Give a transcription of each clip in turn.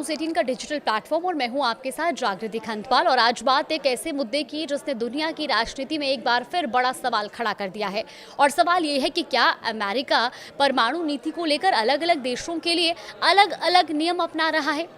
News 18 का digital platform और मैं हूं आपके साथ जागृति खंतपाल। और आज बात एक ऐसे मुद्दे की जिसने दुनिया की राजनीति में एक बार फिर बड़ा सवाल खड़ा कर दिया है। और सवाल ये है कि क्या अमेरिका परमाणु नीति को लेकर अलग अलग देशों के लिए अलग अलग नियम अपना रहा है।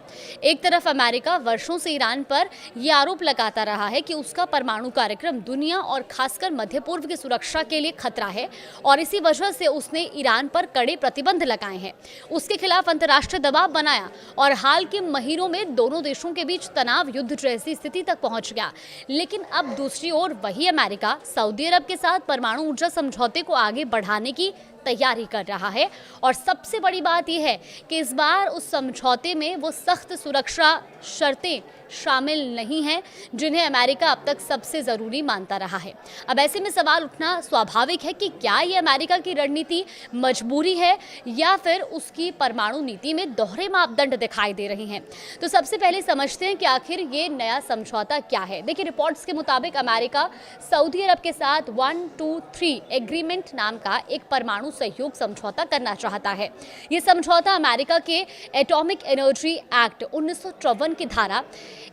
एक तरफ अमेरिका वर्षों से ईरान पर यह आरोप लगाता रहा है कि उसका परमाणु कार्यक्रम दुनिया और खासकर मध्य पूर्व की सुरक्षा के लिए खतरा है और इसी वजह से उसने ईरान पर कड़े प्रतिबंध लगाए हैं, उसके खिलाफ अंतर्राष्ट्रीय दबाव बनाया और हाल के महीनों में दोनों देशों के बीच तनाव युद्ध जैसी स्थिति तक पहुंच गया। लेकिन अब दूसरी ओर वही अमेरिका सऊदी अरब के साथ परमाणु ऊर्जा समझौते को आगे बढ़ाने की तैयारी कर रहा है। और सबसे बड़ी बात यह है कि इस बार उस समझौते में वो सख्त सुरक्षा शर्तें शामिल नहीं हैं जिन्हें अमेरिका अब तक सबसे ज़रूरी मानता रहा है। अब ऐसे में सवाल उठना स्वाभाविक है कि क्या ये अमेरिका की रणनीति मजबूरी है या फिर उसकी परमाणु नीति में दोहरे मापदंड दिखाई दे रहे हैं। तो सबसे पहले समझते हैं कि आखिर ये नया समझौता क्या है। देखिए, रिपोर्ट्स के मुताबिक अमेरिका सऊदी अरब के साथ 123 एग्रीमेंट नाम का एक परमाणु सहयोग समझौता करना चाहता है। ये समझौता अमेरिका के एटॉमिक एनर्जी एक्ट 1954 की धारा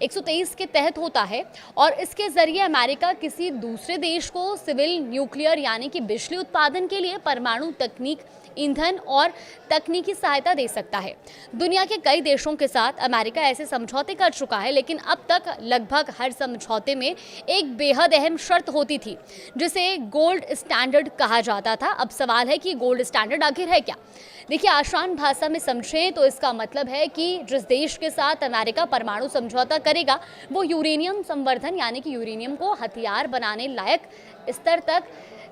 123 के तहत होता है और इसके जरिए अमेरिका किसी दूसरे देश को सिविल न्यूक्लियर यानी कि बिजली उत्पादन के लिए परमाणु तकनीक, ईंधन और तकनीकी सहायता दे सकता है। दुनिया के कई देशों के साथ अमेरिका ऐसे समझौते कर चुका है, लेकिन अब तक लगभग हर समझौते में एक बेहद अहम शर्त होती थी जिसे गोल्ड स्टैंडर्ड कहा जाता था। अब सवाल है कि गोल्ड स्टैंडर्ड आखिर है क्या। देखिए, आसान भाषा में समझें तो इसका मतलब है कि जिस देश के साथ अमेरिका परमाणु समझौता करेगा वो यूरेनियम संवर्धन यानी कि यूरेनियम को हथियार बनाने लायक स्तर तक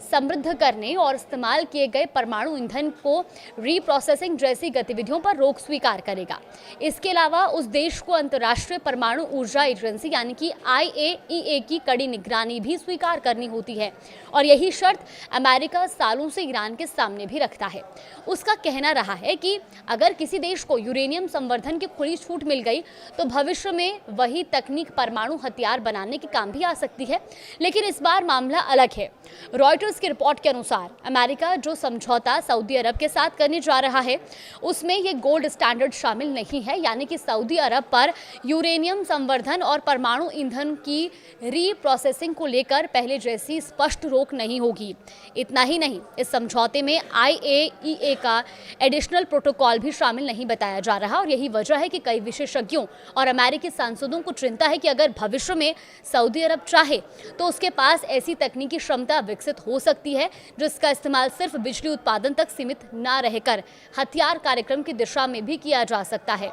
समृद्ध करने और इस्तेमाल किए गए परमाणु ईंधन को रीप्रोसेसिंग जैसी गतिविधियों पर रोक स्वीकार करेगा। इसके अलावा उस देश को अंतर्राष्ट्रीय परमाणु ऊर्जा एजेंसी यानी कि IAEA की कड़ी निगरानी भी स्वीकार करनी होती है और यही शर्त अमेरिका सालों से ईरान के सामने भी रखता है। उसका कहना रहा है कि अगर किसी देश को यूरेनियम संवर्धन की खुली छूट मिल गई तो भविष्य में वही तकनीक परमाणु हथियार बनाने के काम भी आ सकती है। लेकिन इस बार मामला अलग है। रॉयटर्स की रिपोर्ट के अनुसार अमेरिका जो समझौता सऊदी अरब के साथ करने जा रहा है उसमें ये गोल्ड स्टैंडर्ड शामिल नहीं है, यानी कि सऊदी अरब पर यूरेनियम संवर्धन और परमाणु ईंधन की रीप्रोसेसिंग को लेकर पहले जैसी स्पष्ट रोक नहीं होगी। इतना ही नहीं, इस समझौते में IAEA का एडिशनल प्रोटोकॉल भी शामिल नहीं बताया जा रहा और यही वजह है कि कई विशेषज्ञों और अमेरिकी सांसदों को चिंता है कि अगर भविष्य में सऊदी अरब चाहे तो उसके पास ऐसी तकनीकी क्षमता विकसित हो सकती है जिसका इस्तेमाल सिर्फ बिजली उत्पादन तक सीमित न रहकर हथियार कार्यक्रम की दिशा में भी किया जा सकता है।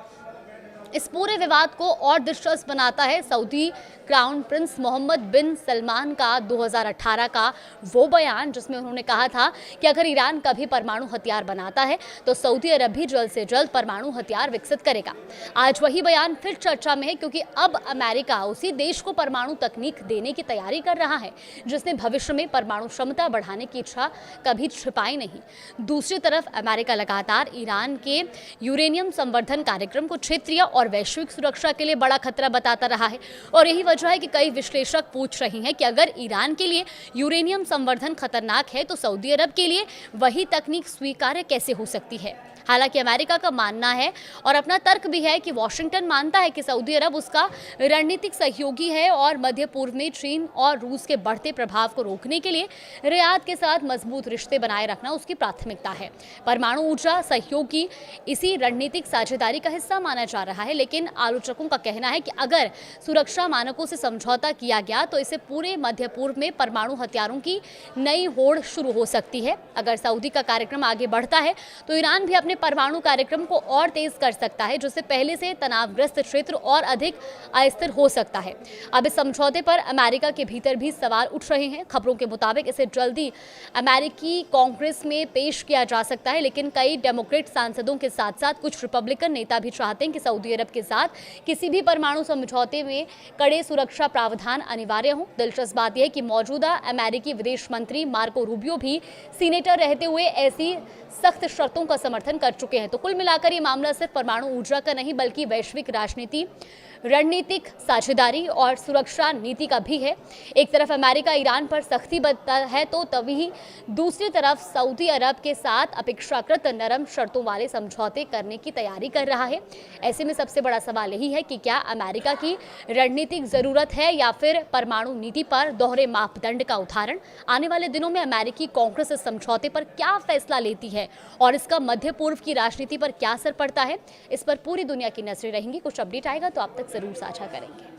इस पूरे विवाद को और दिलचस्प बनाता है सऊदी क्राउन प्रिंस मोहम्मद बिन सलमान का 2018 का वो बयान जिसमें उन्होंने कहा था कि अगर ईरान कभी परमाणु हथियार बनाता है तो सऊदी अरब भी जल्द से जल्द परमाणु हथियार विकसित करेगा। आज वही बयान फिर चर्चा में है क्योंकि अब अमेरिका उसी देश को परमाणु तकनीक देने की तैयारी कर रहा है जिसने भविष्य में परमाणु क्षमता बढ़ाने की इच्छा कभी छिपाई नहीं। दूसरी तरफ अमेरिका लगातार ईरान के यूरेनियम संवर्धन कार्यक्रम को क्षेत्रीय और वैश्विक सुरक्षा के लिए बड़ा खतरा बताता रहा है और यही वजह है कि कई विश्लेषक पूछ रहे हैं कि अगर ईरान के लिए यूरेनियम संवर्धन खतरनाक है तो सऊदी अरब के लिए वही तकनीक स्वीकार्य कैसे हो सकती है। हालांकि अमेरिका का मानना है और अपना तर्क भी है कि वाशिंगटन मानता है कि सऊदी अरब उसका रणनीतिक सहयोगी है और मध्य पूर्व में चीन और रूस के बढ़ते प्रभाव को रोकने के लिए रियाद के साथ मजबूत रिश्ते बनाए रखना उसकी प्राथमिकता है। परमाणु ऊर्जा सहयोग की इसी रणनीतिक साझेदारी का हिस्सा माना जा रहा है, लेकिन आलोचकों का कहना है कि अगर सुरक्षा मानकों से समझौता किया गया तो इससे पूरे मध्य पूर्व में परमाणु हथियारों की नई होड़ शुरू हो सकती है। अगर सऊदी का कार्यक्रम आगे बढ़ता है तो ईरान भी अपने परमाणु कार्यक्रम को और तेज कर सकता है, जिससे पहले से तनावग्रस्त क्षेत्र और अधिक अस्थिर हो सकता है। अब इस समझौते पर अमेरिका के भीतर भी सवाल उठ रहे हैं। खबरों के मुताबिक इसे जल्दी अमेरिकी कांग्रेस में पेश किया जा सकता है, लेकिन कई डेमोक्रेट सांसदों के साथ साथ कुछ रिपब्लिकन नेता भी चाहते हैं कि सऊदी अरब के साथ किसी भी परमाणु समझौते में कड़े सुरक्षा प्रावधान अनिवार्य हों। दिलचस्प बात यह है कि मौजूदा अमेरिकी विदेश मंत्री मार्को रूबियो भी सीनेटर रहते हुए ऐसी सख्त शर्तों का समर्थन कर चुके हैं। तो कुल मिलाकर ये मामला सिर्फ परमाणु ऊर्जा का नहीं बल्कि वैश्विक राजनीति, रणनीतिक साझेदारी और सुरक्षा नीति का भी है। एक तरफ अमेरिका ईरान पर सख्ती बरतता है तो तभी दूसरी तरफ सऊदी अरब के साथ अपेक्षाकृत नरम शर्तों वाले समझौते करने की तैयारी कर रहा है। ऐसे में सबसे बड़ा सवाल यही है कि क्या अमेरिका की रणनीतिक जरूरत है या फिर परमाणु नीति पर दोहरे मापदंड का उदाहरण। आने वाले दिनों में अमेरिकी कांग्रेस इस समझौते पर क्या फैसला लेती है और इसका मध्य पूर्व की राजनीति पर क्या असर पड़ता है, इस पर पूरी दुनिया की नजरें रहेंगी। कुछ अपडेट आएगा तो आप तक जरूर साझा करेंगे।